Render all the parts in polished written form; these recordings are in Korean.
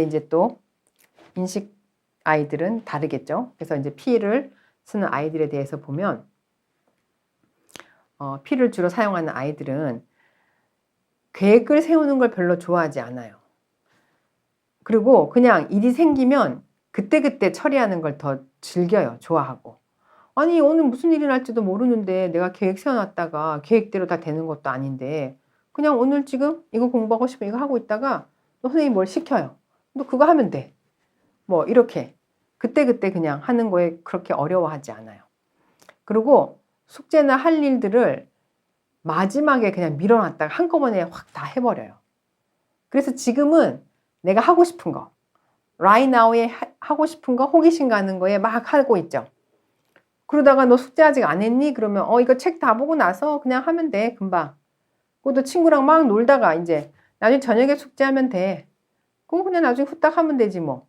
근데 이제 또 인식 아이들은 다르겠죠. 그래서 이제 P를 쓰는 아이들에 대해서 보면 P를 주로 사용하는 아이들은 계획을 세우는 걸 별로 좋아하지 않아요. 그리고 그냥 일이 생기면 그때그때 처리하는 걸 더 즐겨요. 좋아하고. 아니 오늘 무슨 일이 날지도 모르는데 내가 계획 세워놨다가 계획대로 다 되는 것도 아닌데 그냥 오늘 지금 이거 공부하고 싶으면 이거 하고 있다가 또 선생님이 뭘 시켜요. 너 그거 하면 돼. 뭐 이렇게 그때그때 그냥 하는 거에 그렇게 어려워하지 않아요. 그리고 숙제나 할 일들을 마지막에 그냥 밀어놨다가 한꺼번에 확 다 해버려요. 그래서 지금은 내가 하고 싶은 거, right now에 하고 싶은 거, 호기심 가는 거에 막 하고 있죠. 그러다가 너 숙제 아직 안 했니? 그러면 이거 책 다 보고 나서 그냥 하면 돼, 금방. 그것도 친구랑 막 놀다가 이제 나중에 저녁에 숙제하면 돼. 그거 그냥 나중에 후딱 하면 되지 뭐.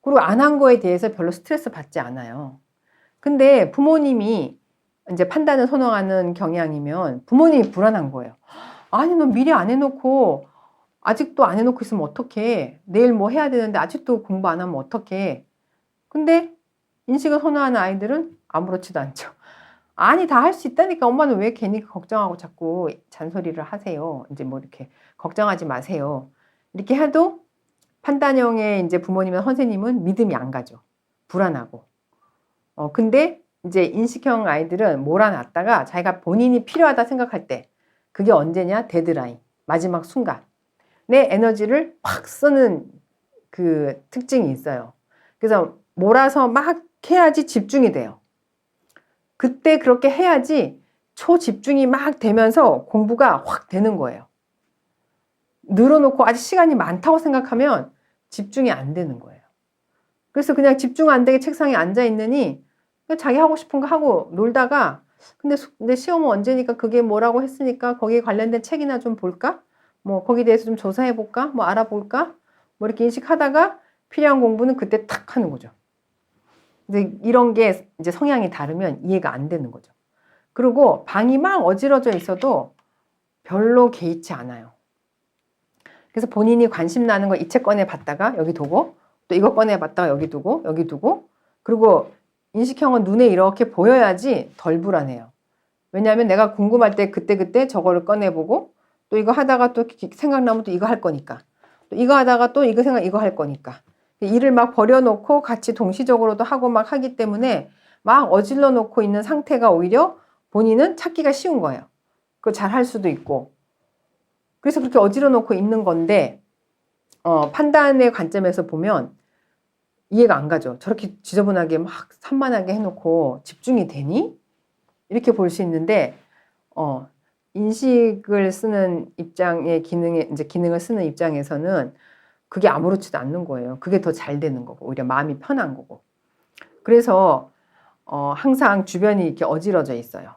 그리고 안 한 거에 대해서 별로 스트레스 받지 않아요. 근데 부모님이 이제 판단을 선호하는 경향이면 부모님이 불안한 거예요. 아니 너 미리 안 해놓고 아직도 안 해놓고 있으면 어떡해. 내일 뭐 해야 되는데 아직도 공부 안 하면 어떡해. 근데 인식을 선호하는 아이들은 아무렇지도 않죠. 아니 다 할 수 있다니까 엄마는 왜 괜히 걱정하고 자꾸 잔소리를 하세요. 이제 뭐 이렇게 걱정하지 마세요. 이렇게 해도 판단형의 이제 부모님이나 선생님은 믿음이 안 가죠. 불안하고. 근데 이제 인식형 아이들은 몰아놨다가 자기가 본인이 필요하다 생각할 때 그게 언제냐? 데드라인. 마지막 순간. 내 에너지를 확 쓰는 그 특징이 있어요. 그래서 몰아서 막 해야지 집중이 돼요. 그때 그렇게 해야지 초집중이 막 되면서 공부가 확 되는 거예요. 늘어놓고 아직 시간이 많다고 생각하면 집중이 안 되는 거예요. 그래서 그냥 집중 안 되게 책상에 앉아 있느니 자기 하고 싶은 거 하고 놀다가 근데 시험은 언제니까 그게 뭐라고 했으니까 거기에 관련된 책이나 좀 볼까? 뭐 거기에 대해서 좀 조사해 볼까? 뭐 알아볼까? 뭐 이렇게 인식하다가 필요한 공부는 그때 탁 하는 거죠. 근데 이런 게 이제 성향이 다르면 이해가 안 되는 거죠. 그리고 방이 막 어지러져 있어도 별로 개의치 않아요. 그래서 본인이 관심 나는 거 이 책 꺼내 봤다가 여기 두고 또 이거 꺼내 봤다가 여기 두고 여기 두고 그리고 인식형은 눈에 이렇게 보여야지 덜 불안해요. 왜냐하면 내가 궁금할 때 그때그때 저거를 꺼내보고 또 이거 하다가 또 생각나면 또 이거 할 거니까 또 이거 하다가 또 이거 할 거니까 일을 막 버려놓고 같이 동시적으로도 하고 막 하기 때문에 막 어질러 놓고 있는 상태가 오히려 본인은 찾기가 쉬운 거예요. 그걸 잘 할 수도 있고 그래서 그렇게 어질러 놓고 있는 건데 판단의 관점에서 보면 이해가 안 가죠. 저렇게 지저분하게 막 산만하게 해놓고 집중이 되니? 이렇게 볼 수 있는데 인식을 쓰는 입장의 기능을 쓰는 입장에서는 그게 아무렇지도 않는 거예요. 그게 더 잘 되는 거고 오히려 마음이 편한 거고. 그래서 항상 주변이 이렇게 어지러져 있어요.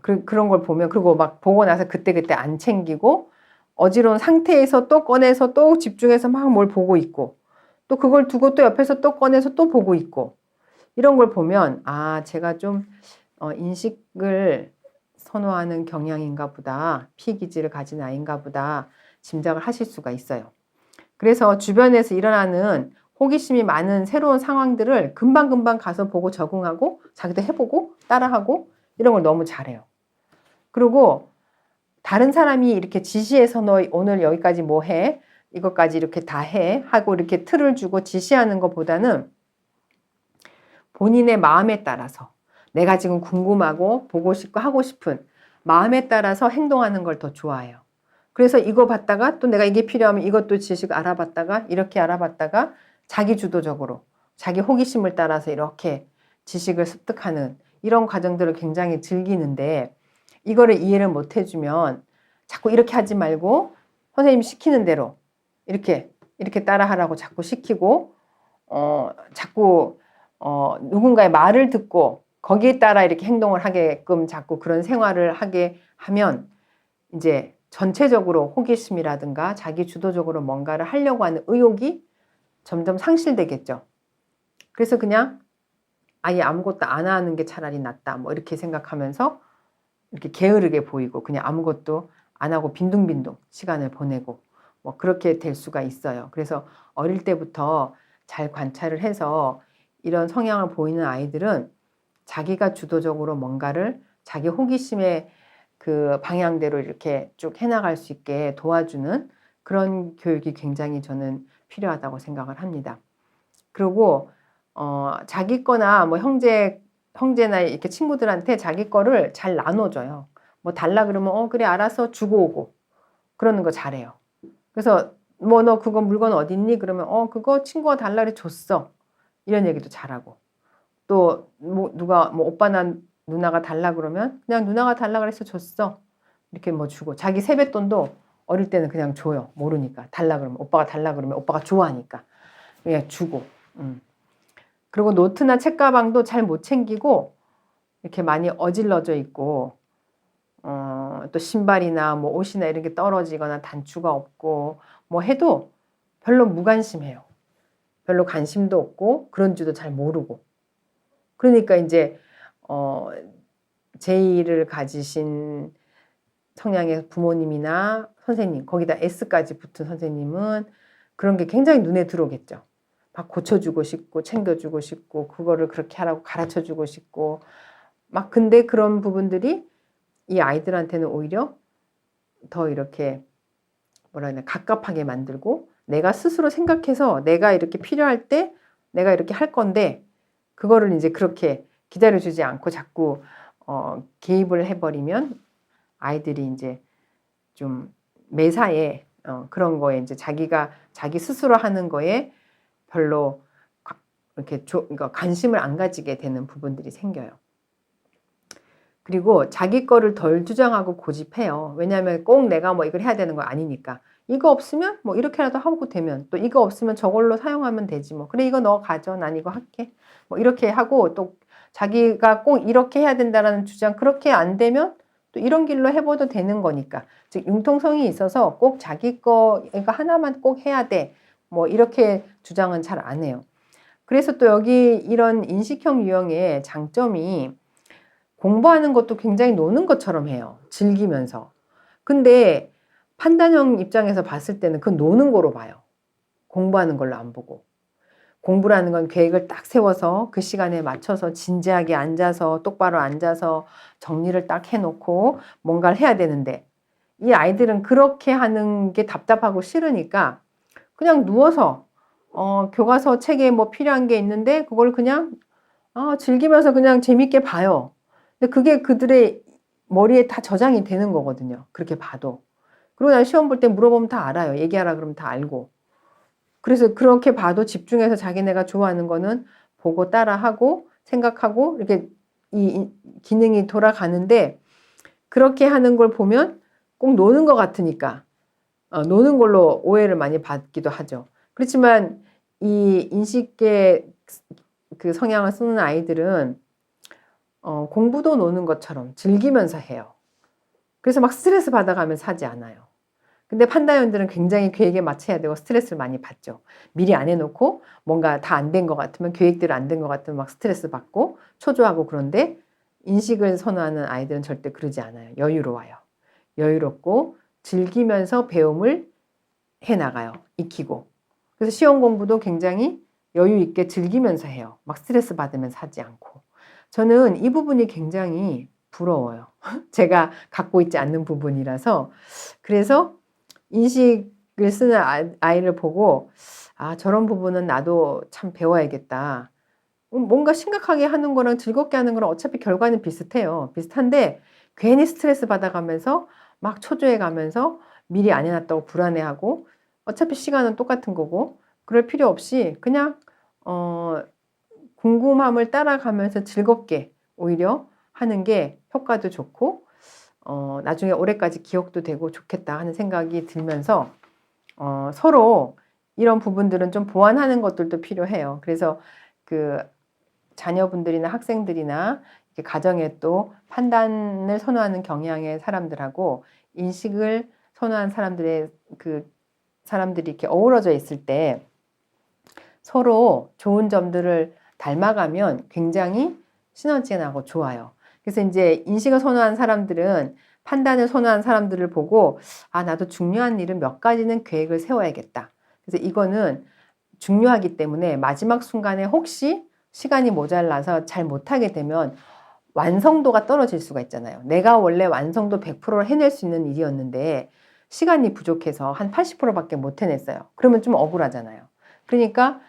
그런 걸 보면 그리고 막 보고 나서 그때그때 안 챙기고 어지러운 상태에서 또 꺼내서 또 집중해서 막 뭘 보고 있고 또 그걸 두고 또 옆에서 또 꺼내서 또 보고 있고 이런 걸 보면 제가 좀 인식을 선호하는 경향인가 보다. 피기질을 가진 아이인가 보다. 짐작을 하실 수가 있어요. 그래서 주변에서 일어나는 호기심이 많은 새로운 상황들을 금방금방 가서 보고 적응하고 자기도 해보고 따라하고 이런 걸 너무 잘해요. 그리고 다른 사람이 이렇게 지시해서 너 오늘 여기까지 뭐 해? 이것까지 이렇게 다 해? 하고 이렇게 틀을 주고 지시하는 것보다는 본인의 마음에 따라서 내가 지금 궁금하고 보고 싶고 하고 싶은 마음에 따라서 행동하는 걸 더 좋아해요. 그래서 이거 봤다가 또 내가 이게 필요하면 이것도 지식 알아봤다가 이렇게 알아봤다가 자기 주도적으로 자기 호기심을 따라서 이렇게 지식을 습득하는 이런 과정들을 굉장히 즐기는데 이거를 이해를 못 해주면 자꾸 이렇게 하지 말고 선생님이 시키는 대로 이렇게 따라하라고 자꾸 시키고 자꾸 누군가의 말을 듣고 거기에 따라 이렇게 행동을 하게끔 자꾸 그런 생활을 하게 하면 이제 전체적으로 호기심이라든가 자기 주도적으로 뭔가를 하려고 하는 의욕이 점점 상실되겠죠. 그래서 그냥 아예 아무것도 안 하는 게 차라리 낫다. 뭐 이렇게 생각하면서 이렇게 게으르게 보이고 그냥 아무것도 안 하고 빈둥빈둥 시간을 보내고 뭐 그렇게 될 수가 있어요. 그래서 어릴 때부터 잘 관찰을 해서 이런 성향을 보이는 아이들은 자기가 주도적으로 뭔가를 자기 호기심의 그 방향대로 이렇게 쭉 해나갈 수 있게 도와주는 그런 교육이 굉장히 저는 필요하다고 생각을 합니다. 그리고 자기 거나 뭐 형제나 이렇게 친구들한테 자기 거를 잘 나눠줘요. 뭐 달라 그러면 그래 알아서 주고 오고 그러는 거 잘해요. 그래서 뭐 너 그거 물건 어딨니? 그러면 그거 친구가 달라 그래 줬어. 이런 얘기도 잘하고. 또 뭐 누가 뭐 오빠나 누나가 달라 그러면 그냥 누나가 달라 그래서 줬어. 이렇게 뭐 주고 자기 세뱃돈도 어릴 때는 그냥 줘요. 모르니까. 달라 그러면 오빠가 달라 그러면 오빠가 좋아하니까 그냥 주고. 그리고 노트나 책가방도 잘 못 챙기고 이렇게 많이 어질러져 있고 또 신발이나 뭐 옷이나 이런 게 떨어지거나 단추가 없고 뭐 해도 별로 무관심해요. 별로 관심도 없고 그런 줄도 잘 모르고. 그러니까 이제 제2를 가지신 성향의 부모님이나 선생님, 거기다 S까지 붙은 선생님은 그런 게 굉장히 눈에 들어오겠죠. 막 고쳐주고 싶고 챙겨주고 싶고 그거를 그렇게 하라고 가르쳐주고 싶고 막 근데 그런 부분들이 이 아이들한테는 오히려 더 이렇게 뭐라 해야 되나 갑갑하게 만들고 내가 스스로 생각해서 내가 이렇게 필요할 때 내가 이렇게 할 건데 그거를 이제 그렇게 기다려주지 않고 자꾸 개입을 해버리면 아이들이 이제 좀 매사에 그런 거에 이제 자기 스스로 하는 거에 별로 이렇게 그러니까 관심을 안 가지게 되는 부분들이 생겨요. 그리고 자기 거를 덜 주장하고 고집해요. 왜냐하면 꼭 내가 뭐 이걸 해야 되는 거 아니니까. 이거 없으면 뭐 이렇게라도 하고 되면 또 이거 없으면 저걸로 사용하면 되지 뭐. 그래 이거 너 가져. 난 이거 할게. 뭐 이렇게 하고 또 자기가 꼭 이렇게 해야 된다라는 주장 그렇게 안 되면 또 이런 길로 해봐도 되는 거니까. 즉 융통성이 있어서 꼭 자기 거 이거 하나만 꼭 해야 돼. 뭐 이렇게 주장은 잘 안 해요. 그래서 또 여기 이런 인식형 유형의 장점이 공부하는 것도 굉장히 노는 것처럼 해요. 즐기면서. 근데 판단형 입장에서 봤을 때는 그건 노는 거로 봐요. 공부하는 걸로 안 보고. 공부라는 건 계획을 딱 세워서 그 시간에 맞춰서 진지하게 앉아서 똑바로 앉아서 정리를 딱 해놓고 뭔가를 해야 되는데 이 아이들은 그렇게 하는 게 답답하고 싫으니까 그냥 누워서 교과서 책에 뭐 필요한 게 있는데 그걸 그냥 즐기면서 그냥 재밌게 봐요. 근데 그게 그들의 머리에 다 저장이 되는 거거든요. 그렇게 봐도. 그리고 난 시험 볼 때 물어보면 다 알아요. 얘기하라 그러면 다 알고. 그래서 그렇게 봐도 집중해서 자기네가 좋아하는 거는 보고 따라하고 생각하고 이렇게 이 기능이 돌아가는데 그렇게 하는 걸 보면 꼭 노는 것 같으니까 노는 걸로 오해를 많이 받기도 하죠. 그렇지만 이 인식계 그 성향을 쓰는 아이들은 공부도 노는 것처럼 즐기면서 해요. 그래서 막 스트레스 받아가면서 하지 않아요. 근데 판다형들은 굉장히 계획에 맞춰야 되고 스트레스를 많이 받죠. 미리 안 해놓고 뭔가 다 안 된 것 같으면 계획대로 안 된 것 같으면 막 스트레스 받고 초조하고 그런데 인식을 선호하는 아이들은 절대 그러지 않아요. 여유로워요. 여유롭고 즐기면서 배움을 해나가요. 익히고. 그래서 시험 공부도 굉장히 여유 있게 즐기면서 해요. 막 스트레스 받으면서 하지 않고. 저는 이 부분이 굉장히 부러워요. 제가 갖고 있지 않는 부분이라서. 그래서 인식을 쓰는 아이를 보고 저런 부분은 나도 참 배워야겠다. 뭔가 심각하게 하는 거랑 즐겁게 하는 거랑 어차피 결과는 비슷해요. 비슷한데 괜히 스트레스 받아가면서 막 초조해 가면서 미리 안 해놨다고 불안해하고 어차피 시간은 똑같은 거고 그럴 필요 없이 그냥 궁금함을 따라가면서 즐겁게 오히려 하는 게 효과도 좋고 나중에 올해까지 기억도 되고 좋겠다 하는 생각이 들면서 서로 이런 부분들은 좀 보완하는 것들도 필요해요. 그래서 그 자녀분들이나 학생들이나 가정에 또 판단을 선호하는 경향의 사람들하고 인식을 선호하는 사람들이 이렇게 어우러져 있을 때 서로 좋은 점들을 닮아가면 굉장히 시너지가 나고 좋아요. 그래서 이제 인식을 선호하는 사람들은 판단을 선호한 사람들을 보고 아, 나도 중요한 일은 몇 가지는 계획을 세워야겠다. 그래서 이거는 중요하기 때문에 마지막 순간에 혹시 시간이 모자라서 잘 못하게 되면 완성도가 떨어질 수가 있잖아요. 내가 원래 완성도 100%를 해낼 수 있는 일이었는데 시간이 부족해서 한 80%밖에 못 해냈어요. 그러면 좀 억울하잖아요. 그러니까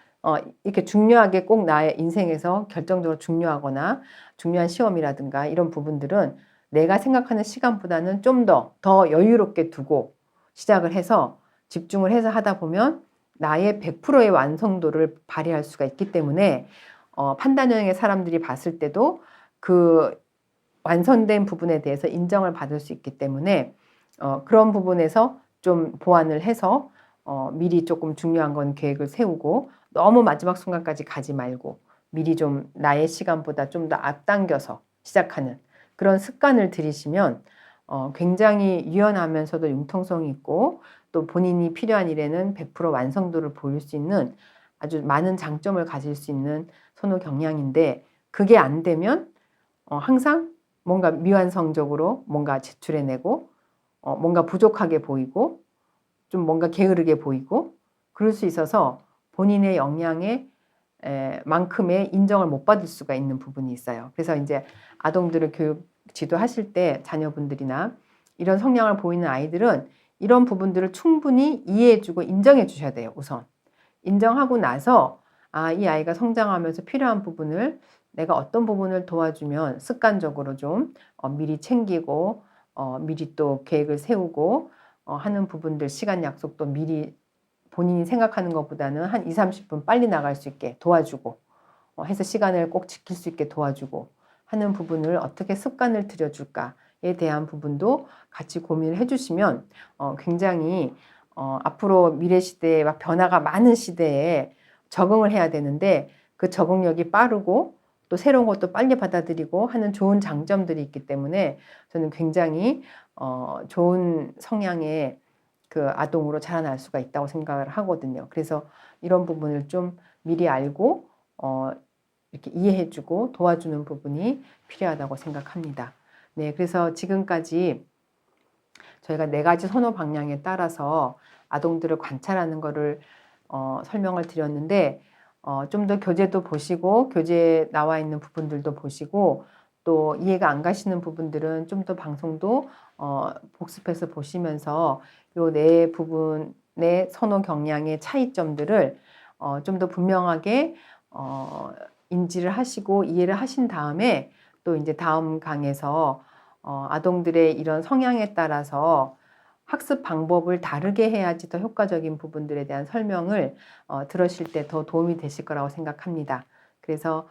이렇게 중요하게 꼭 나의 인생에서 결정적으로 중요하거나 중요한 시험이라든가 이런 부분들은 내가 생각하는 시간보다는 좀 더 여유롭게 두고 시작을 해서 집중을 해서 하다 보면 나의 100%의 완성도를 발휘할 수가 있기 때문에 판단형의 사람들이 봤을 때도 그 완성된 부분에 대해서 인정을 받을 수 있기 때문에 그런 부분에서 좀 보완을 해서 미리 조금 중요한 건 계획을 세우고 너무 마지막 순간까지 가지 말고 미리 좀 나의 시간보다 좀 더 앞당겨서 시작하는 그런 습관을 들이시면 굉장히 유연하면서도 융통성이 있고 또 본인이 필요한 일에는 100% 완성도를 보일 수 있는 아주 많은 장점을 가질 수 있는 선호 경향인데 그게 안 되면 항상 뭔가 미완성적으로 뭔가 제출해내고 뭔가 부족하게 보이고 좀 뭔가 게으르게 보이고 그럴 수 있어서 본인의 역량에 만큼의 인정을 못 받을 수가 있는 부분이 있어요. 그래서 이제 아동들을 교육 지도하실 때 자녀분들이나 이런 성향을 보이는 아이들은 이런 부분들을 충분히 이해해주고 인정해 주셔야 돼요. 우선 인정하고 나서 아, 이 아이가 성장하면서 필요한 부분을 내가 어떤 부분을 도와주면 습관적으로 좀 미리 챙기고 미리 또 계획을 세우고 하는 부분들 시간 약속도 미리 본인이 생각하는 것보다는 한 2, 30분 빨리 나갈 수 있게 도와주고 해서 시간을 꼭 지킬 수 있게 도와주고 하는 부분을 어떻게 습관을 들여줄까에 대한 부분도 같이 고민을 해주시면 굉장히 앞으로 미래 시대에 막 변화가 많은 시대에 적응을 해야 되는데 그 적응력이 빠르고 또 새로운 것도 빨리 받아들이고 하는 좋은 장점들이 있기 때문에 저는 굉장히 좋은 성향의 그 아동으로 자라날 수가 있다고 생각을 하거든요. 그래서 이런 부분을 좀 미리 알고 이렇게 이해해주고 도와주는 부분이 필요하다고 생각합니다. 네, 그래서 지금까지 저희가 4가지 선호 방향에 따라서 아동들을 관찰하는 거를 설명을 드렸는데 좀 더 교재도 보시고 교재에 나와 있는 부분들도 보시고 또 이해가 안 가시는 부분들은 좀 더 방송도 복습해서 보시면서 요 4부분의 선호 경향의 차이점들을 좀 더 분명하게 인지를 하시고 이해를 하신 다음에 또 이제 다음 강에서 아동들의 이런 성향에 따라서 학습 방법을 다르게 해야지 더 효과적인 부분들에 대한 설명을 들으실 때 더 도움이 되실 거라고 생각합니다. 그래서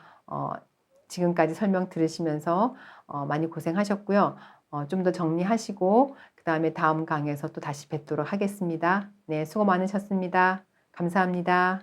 지금까지 설명 들으시면서 많이 고생하셨고요. 좀 더 정리하시고 그 다음에 다음 강에서 또 다시 뵙도록 하겠습니다. 네, 수고 많으셨습니다. 감사합니다.